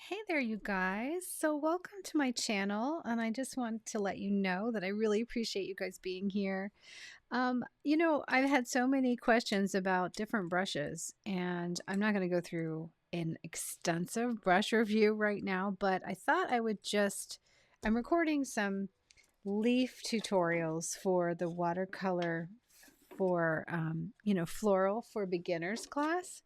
Hey there, you guys. So, welcome to my channel. And I just want to let you know that I really appreciate you guys being here. I've had so many questions about different brushes, and I'm not going to go through an extensive brush review right now, but I thought I'm recording some leaf tutorials for the watercolor for, floral for beginners class.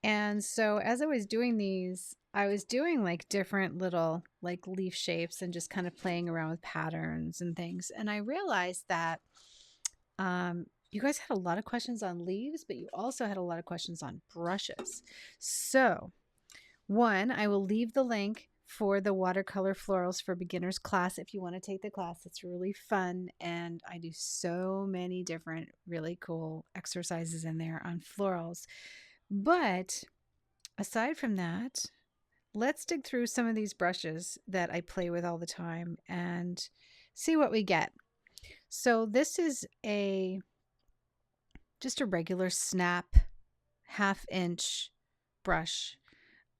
And so as I was doing these, I was doing like different little like leaf shapes and just kind of playing around with patterns and things. And I realized that you guys had a lot of questions on leaves, but you also had a lot of questions on brushes. So one, I will leave the link for the watercolor florals for beginners class if you want to take the class. It's really fun, and I do so many different really cool exercises in there on florals. But aside from that, let's dig through some of these brushes that I play with all the time and see what we get. So this is just a regular snap 1/2 inch brush.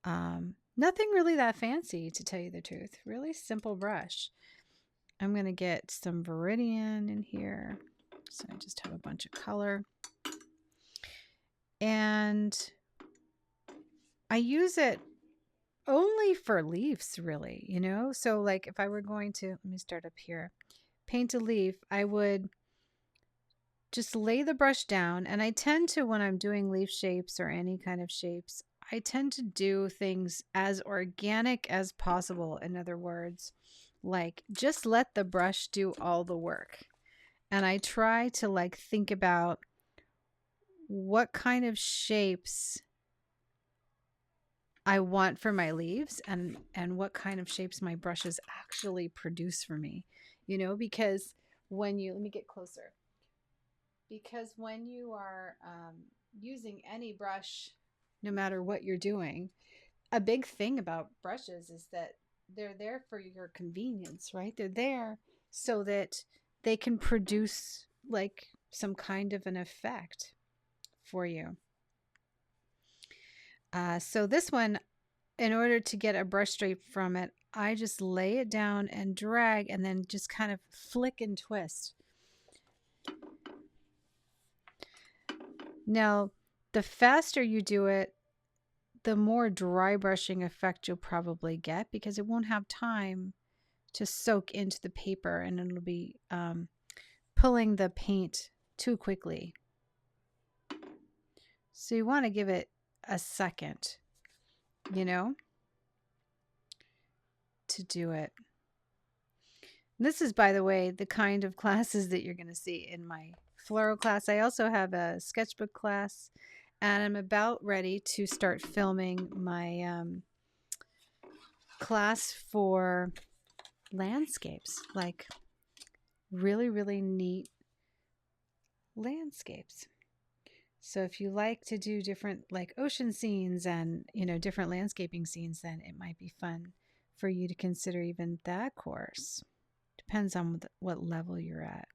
Nothing really that fancy, to tell you the truth. Really simple brush. I'm going to get some Viridian in here. So I just have a bunch of color. And I use it only for leaves, really, So like if I were going to, let me start up here, paint a leaf, I would just lay the brush down. And I tend to, when I'm doing leaf shapes or any kind of shapes, I tend to do things as organic as possible. In other words, like just let the brush do all the work. And I try to like think about what kind of shapes I want for my leaves and what kind of shapes my brushes actually produce for me, because when you, let me get closer, because when you are using any brush, no matter what you're doing, a big thing about brushes is that they're there for your convenience, right? They're there so that they can produce like some kind of an effect for you. So this one, in order to get a brush stroke from it, I just lay it down and drag and then just kind of flick and twist. Now, the faster you do it, the more dry brushing effect you'll probably get because it won't have time to soak into the paper and it'll be pulling the paint too quickly. So you want to give it a second, to do it. This is, by the way, the kind of classes that you're going to see in my floral class. I also have a sketchbook class, and I'm about ready to start filming my class for landscapes, like really, really neat landscapes. So if you like to do different like ocean scenes and, different landscaping scenes, then it might be fun for you to consider even that course. Depends on what level you're at.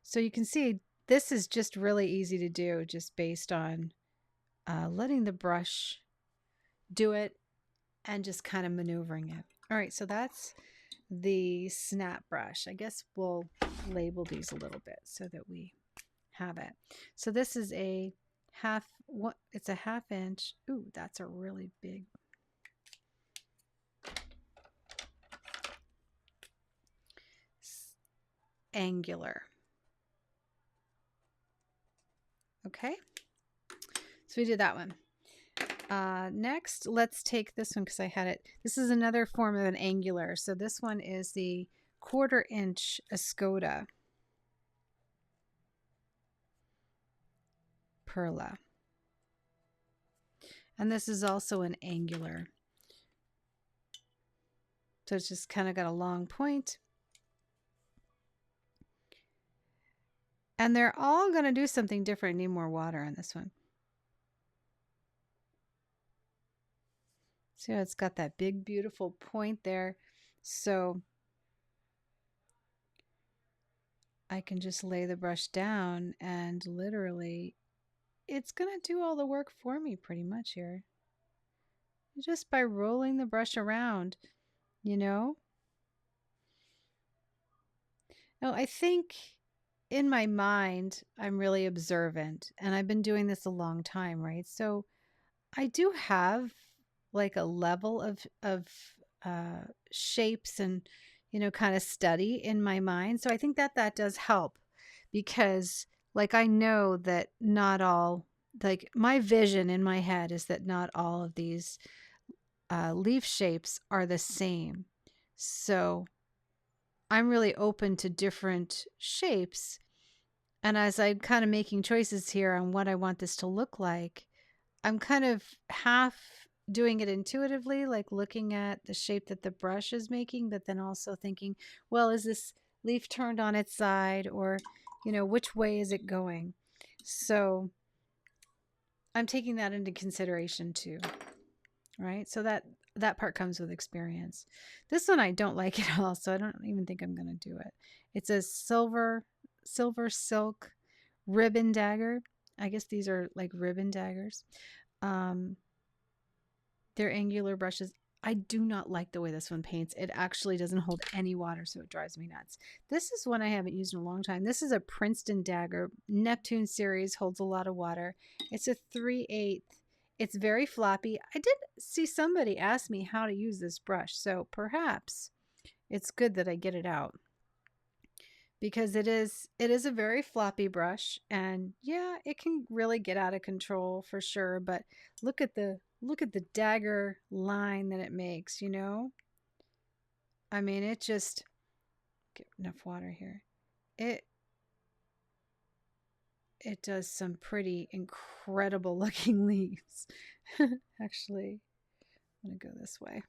So you can see this is just really easy to do just based on letting the brush do it and just kind of maneuvering it. All right, so that's the snap brush. I guess we'll label these a little bit so that we have it. So this is a it's a 1/2 inch. Ooh, that's a really big. Angular. Okay, so we did that one. Next, let's take this one because I had it. This is another form of an angular. So this one is the 1/4 inch Escoda PERLA. And this is also an angular. So it's just kind of got a long point. And they're all going to do something different. Need more water on this one. See how it's got that big, beautiful point there. So I can just lay the brush down and literally it's going to do all the work for me pretty much here. just by rolling the brush around, you know? Now, I think in my mind, I'm really observant, and I've been doing this a long time, right? So I do have like a level of shapes and kind of study in my mind. So I think that that does help because like I know that not all like my vision in my head is that not all of these leaf shapes are the same. So I'm really open to different shapes. And as I'm kind of making choices here on what I want this to look like, I'm kind of half doing it intuitively, like looking at the shape that the brush is making, but then also thinking, well, is this leaf turned on its side or, which way is it going? So I'm taking that into consideration too, right? So that part comes with experience. This one I don't like at all, so I don't even think I'm going to do it. It's a silver silk ribbon dagger. I guess these are like ribbon daggers. Um, they're angular brushes. I do not like the way this one paints. It actually doesn't hold any water, so it drives me nuts. This is one I haven't used in a long time. This is a Princeton dagger. Neptune series, holds a lot of water. It's a 3/8. It's very floppy. I did see somebody ask me how to use this brush, so perhaps it's good that I get it out because it is a very floppy brush, and yeah, it can really get out of control for sure, but look at the dagger line that it makes, I mean, it just get enough water here. It it does some pretty incredible looking leaves. Actually, I'm gonna go this way.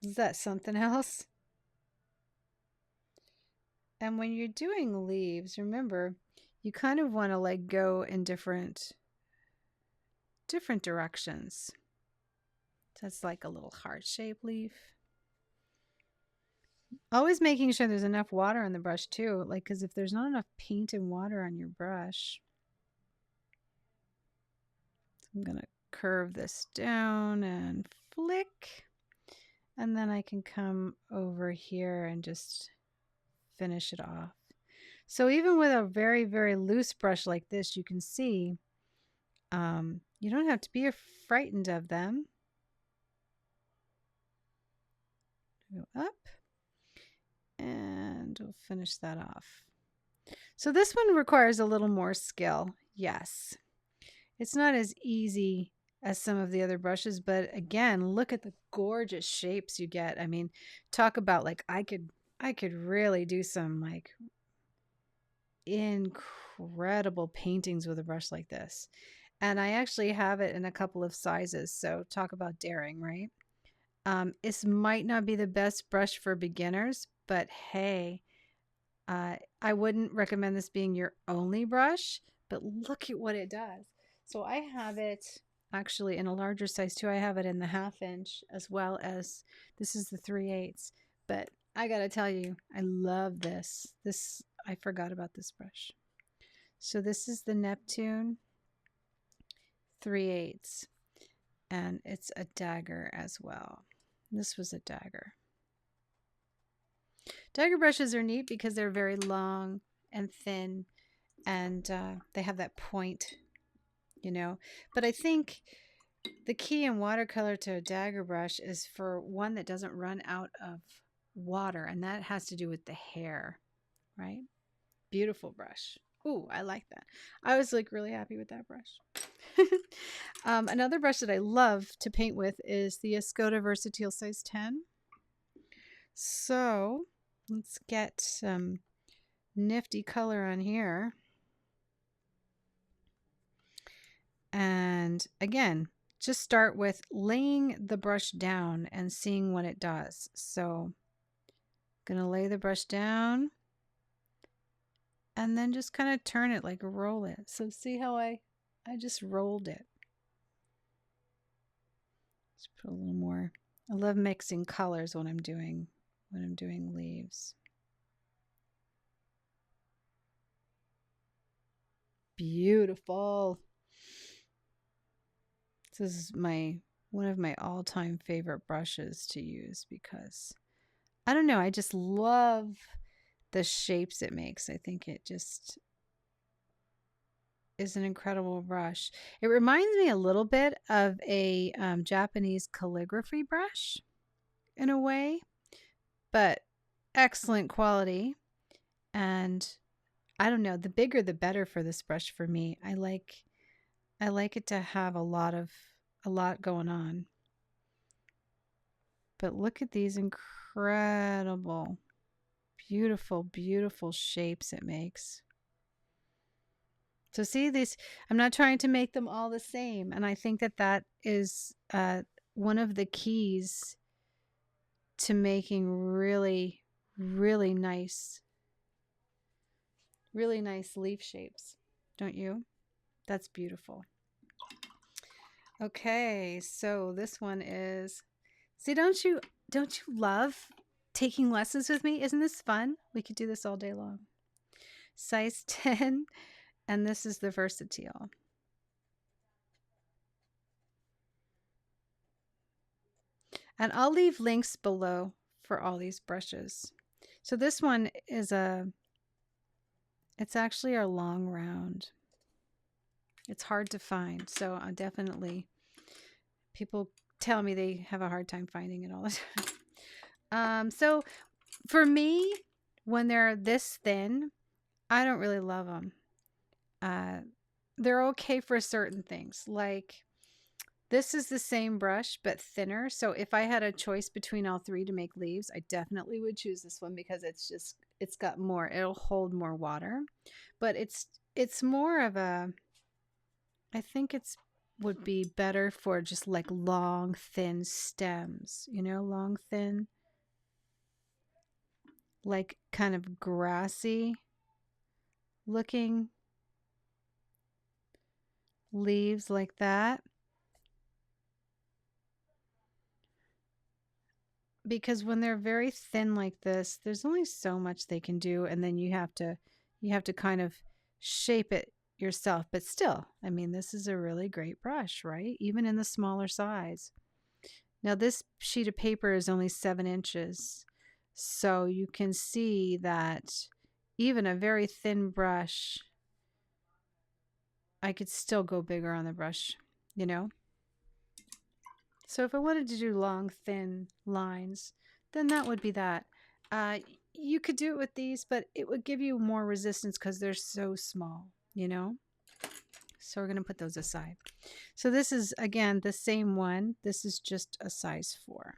Is that something else? And when you're doing leaves, remember, you kind of want to like go in different directions. That's like a little heart-shaped leaf. Always making sure there's enough water on the brush too, like because if there's not enough paint and water on your brush, I'm gonna curve this down and flick, and then I can come over here and just finish it off. So even with a very, very loose brush like this, you can see you don't have to be frightened of them. Go up and we'll finish that off. So this one requires a little more skill. Yes. It's not as easy as some of the other brushes, but again, look at the gorgeous shapes you get. I mean, talk about like I could really do some like incredible paintings with a brush like this. And I actually have it in a couple of sizes. So talk about daring, right? This might not be the best brush for beginners, but hey, I wouldn't recommend this being your only brush, but look at what it does. So I have it actually in a larger size too. I have it in the 1/2 inch as well as this is the 3/8. But I gotta tell you, I love this. I forgot about this brush. So this is the Neptune 3/8, and it's a dagger as well. This was a dagger. Dagger brushes are neat because they're very long and thin, and they have that point, But I think the key in watercolor to a dagger brush is for one that doesn't run out of water, and that has to do with the hair, right? Beautiful brush. Ooh, I like that. I was like really happy with that brush. Another brush that I love to paint with is the Escoda Versatile size 10. So let's get some nifty color on here. And again, just start with laying the brush down and seeing what it does. So I'm going to lay the brush down and then just kind of turn it, like roll it. So see how I just rolled it. Let's put a little more. I love mixing colors when I'm doing leaves. Beautiful. This is one of my all-time favorite brushes to use because I don't know, I just love the shapes it makes. I think it just is an incredible brush. It reminds me a little bit of a Japanese calligraphy brush in a way, but excellent quality. And I don't know, the bigger the better for this brush for me. I like it to have a lot going on. But look at these incredible, beautiful, beautiful shapes it makes. So see these, I'm not trying to make them all the same. And I think that that is one of the keys to making really, really nice leaf shapes. Don't you? That's beautiful. Okay, so this one is, see, don't you love taking lessons with me? Isn't this fun? We could do this all day long. Size 10, and this is the Versatile. And I'll leave links below for all these brushes. So this one is it's actually our long round. It's hard to find, so I definitely, people tell me they have a hard time finding it all the time. So for me, when they're this thin, I don't really love them. They're okay for certain things. Like this is the same brush, but thinner. So if I had a choice between all three to make leaves, I definitely would choose this one because it's got more, it'll hold more water. But it's more of a, I think would be better for just like long, thin stems, you know, long, thin, like kind of grassy looking leaves like that. Because when they're very thin like this, there's only so much they can do, and then you have to kind of shape it yourself. But still, I mean, this is a really great brush, right? Even in the smaller size. Now this sheet of paper is only 7 inches, so you can see that even a very thin brush, I could still go bigger on the brush, you know? So if I wanted to do long, thin lines, then that would be that. You could do it with these, but it would give you more resistance because they're so small, you know? So we're going to put those aside. So this is, again, the same one. This is just a size 4.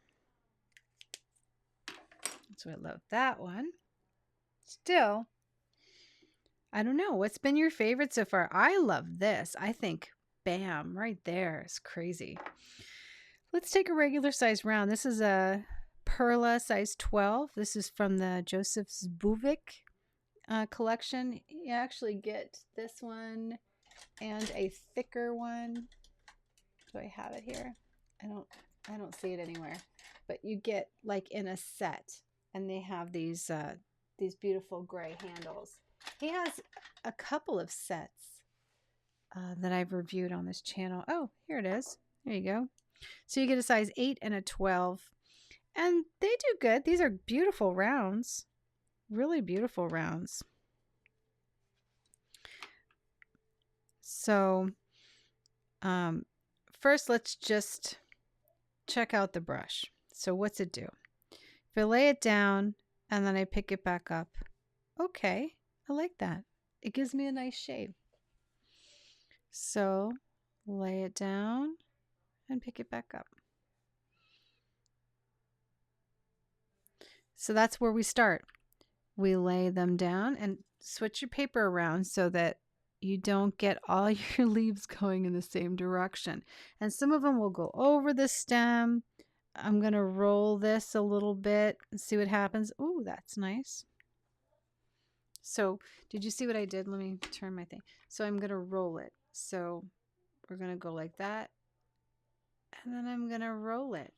So I love that one. Still, I don't know. What's been your favorite so far? I love this. I think, bam, right there is crazy. Let's take a regular size round. This is a PERLA size 12. This is from the Joseph Zbuvik collection. You actually get this one and a thicker one. Do I have it here? I don't see it anywhere. But you get like in a set, and they have these beautiful gray handles. He has a couple of sets that I've reviewed on this channel. Oh, here it is. There you go. So you get a size 8 and a 12. And they do good. These are beautiful rounds. Really beautiful rounds. So first let's just check out the brush. So what's it do? If I lay it down and then I pick it back up. Okay, I like that. It gives me a nice shape. So lay it down and pick it back up. So that's where we start. We lay them down and switch your paper around so that you don't get all your leaves going in the same direction. And some of them will go over the stem. I'm going to roll this a little bit and see what happens. Ooh, that's nice. So did you see what I did? Let me turn my thing. So I'm going to roll it. So we're going to go like that. And then I'm going to roll it.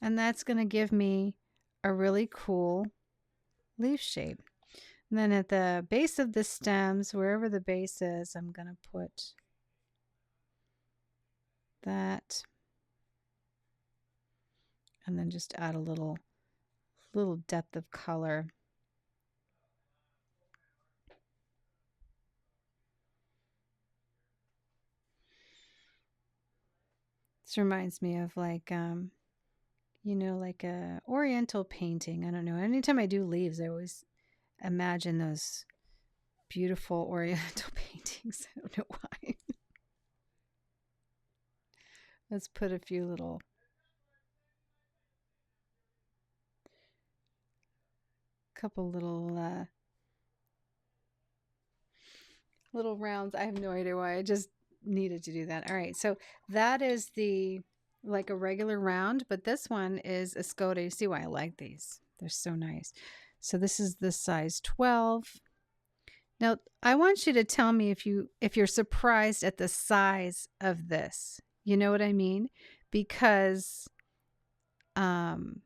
And that's going to give me a really cool leaf shape. And then at the base of the stems, wherever the base is, I'm going to put that. And then just add a little depth of color. This reminds me of like, you know, like a oriental painting. I don't know. Anytime I do leaves, I always imagine those beautiful oriental paintings. I don't know why. Let's put a few little couple little rounds. I have no idea why. I just needed to do that. All right. So that is the like a regular round, but this one is Escoda. You see why I like these. They're so nice. So this is the size 12. Now, I want you to tell me if you're surprised at the size of this. You know what I mean? Because I'm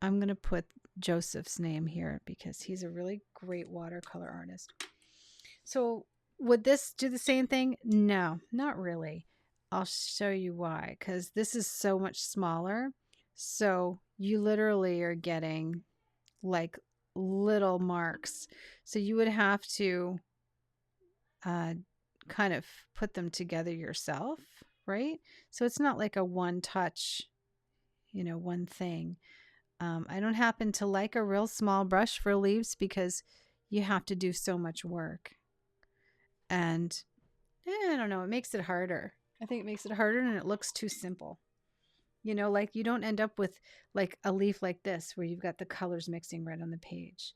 going to put Joseph's name here because he's a really great watercolor artist. So would this do the same thing? No, not really. I'll show you why, because this is so much smaller. So you literally are getting like little marks. So you would have to kind of put them together yourself, right? So it's not like a one touch, you know, one thing. I don't happen to like a real small brush for leaves because you have to do so much work. And I don't know, it makes it harder. I think it makes it harder and it looks too simple. You know, like you don't end up with like a leaf like this where you've got the colors mixing right on the page.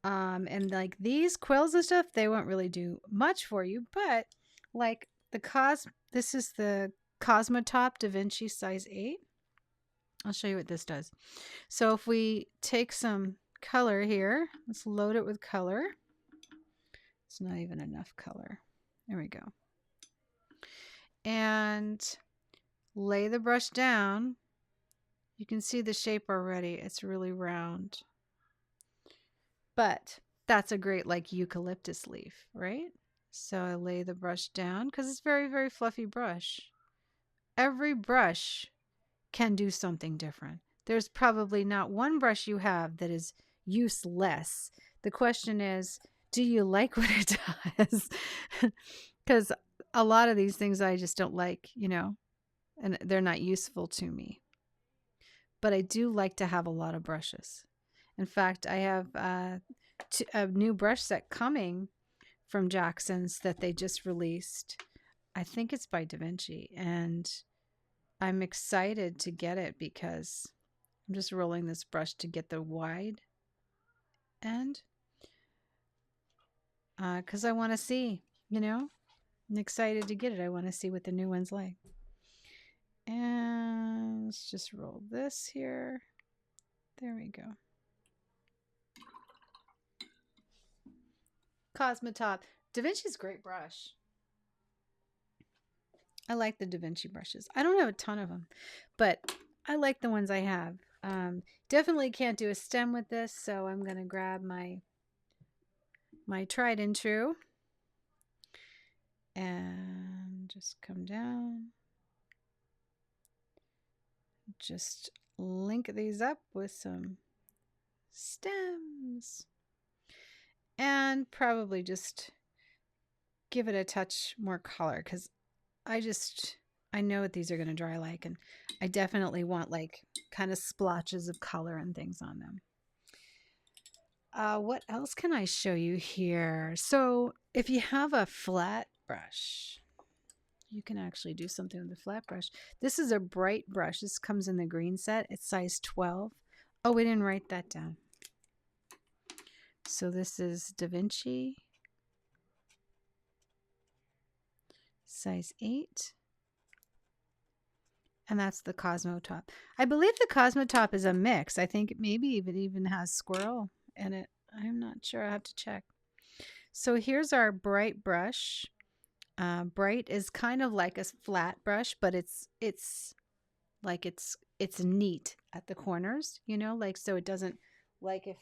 And like these quills and stuff, they won't really do much for you, but like this is the COSMOTOP Davinci size 8. I'll show you what this does. So if we take some color here, let's load it with color. It's not even enough color. There we go. And lay the brush down. You can see the shape already. It's really round. But that's a great like eucalyptus leaf, right? So I lay the brush down because it's very, very fluffy brush. Every brush can do something different. There's probably not one brush you have that is useless. The question is, do you like what it does? Because a lot of these things I just don't like, you know, and they're not useful to me. But I do like to have a lot of brushes. In fact, I have a new brush set coming from Jackson's that they just released. I think it's by Davinci, and I'm excited to get it because I'm just rolling this brush to get the wide end because I want to see, you know, I'm excited to get it. I want to see what the new one's like. And let's just roll this here. There we go. COSMOTOP. Davinci's a great brush. I like the Davinci brushes. I don't have a ton of them, but I like the ones I have. Definitely can't do a stem with this, so I'm going to grab my tried and true and just come down. Just link these up with some stems and probably just give it a touch more color because I know what these are going to dry like, and I definitely want like kind of splotches of color and things on them. What else can I show you here? So if you have a flat brush, you can actually do something with a flat brush. This is a bright brush. This comes in the green set. It's size 12. Oh, we didn't write that down. So this is Davinci, size 8. And that's the COSMOTOP. I believe the COSMOTOP is a mix. I think maybe it even has squirrel in it. I'm not sure. I have to check. So here's our bright brush. Bright is kind of like a flat brush, but it's like it's neat at the corners, you know, like so it doesn't like if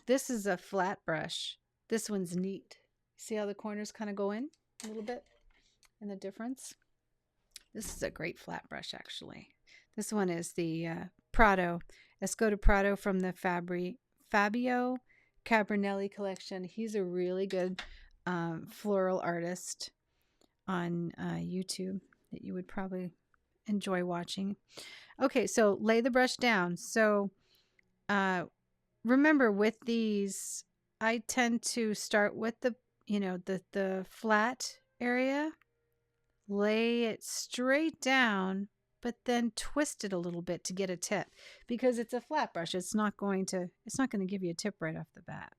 this is a flat brush, this one's neat. See how the corners kind of go in a little bit and the difference? This is a great flat brush, actually. This one is the Prado, Escoda Prado from the Fabio Cabrinelli collection. He's a really good floral artist on YouTube that you would probably enjoy watching. Okay, so lay the brush down. So remember, with these, I tend to start with the, the flat area, lay it straight down, but then twist it a little bit to get a tip, because it's a flat brush. It's not going to give you a tip right off the bat.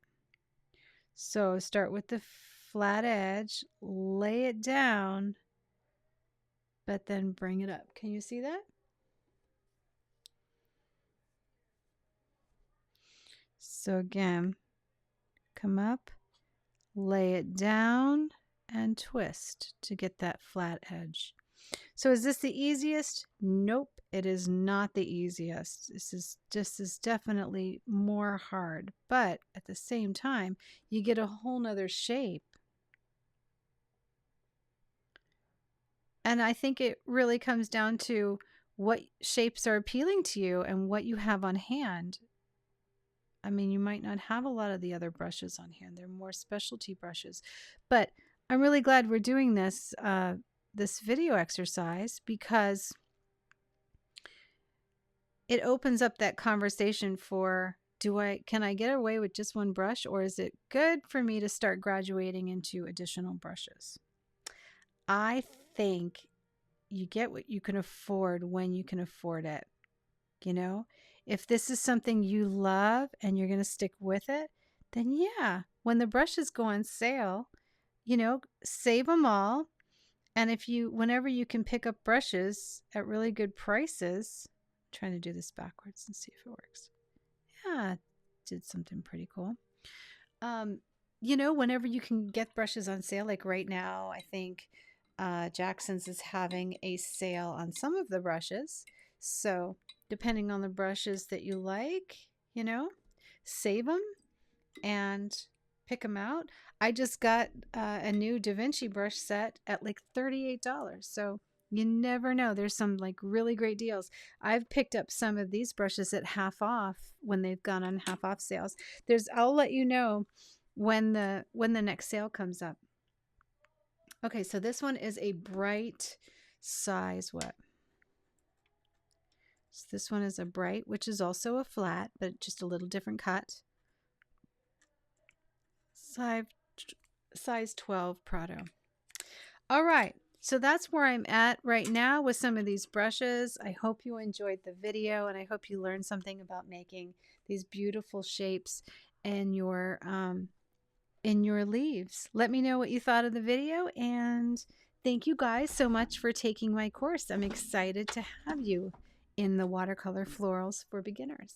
So start with the flat edge, lay it down, but then bring it up. Can you see that? So again, come up, lay it down, and twist to get that flat edge. So is this the easiest? Nope, it is not the easiest. This is definitely more hard, but at the same time, you get a whole nother shape. And I think it really comes down to what shapes are appealing to you and what you have on hand. I mean, you might not have a lot of the other brushes on hand. They're more specialty brushes. But I'm really glad we're doing this this video exercise, because it opens up that conversation for, can I get away with just one brush, or is it good for me to start graduating into additional brushes? I think you get what you can afford when you can afford it. You know, if this is something you love and you're going to stick with it, then yeah, when the brushes go on sale, save them all. And whenever you can pick up brushes at really good prices, I'm trying to do this backwards and see if it works. Yeah, did something pretty cool. Whenever you can get brushes on sale, like right now, I think Jackson's is having a sale on some of the brushes. So depending on the brushes that you like, save them and pick them out. I just got a new Davinci brush set at like $38. So you never know. There's some like really great deals. I've picked up some of these brushes at half off when they've gone on half off sales. I'll let you know when the next sale comes up. Okay, so this one is a bright size what? So this one is a bright, which is also a flat, but just a little different cut. Size 12 Prado. All right, so that's where I'm at right now with some of these brushes. I hope you enjoyed the video, and I hope you learned something about making these beautiful shapes in your leaves. Let me know what you thought of the video, and thank you guys so much for taking my course. I'm excited to have you in the Watercolor Florals for Beginners.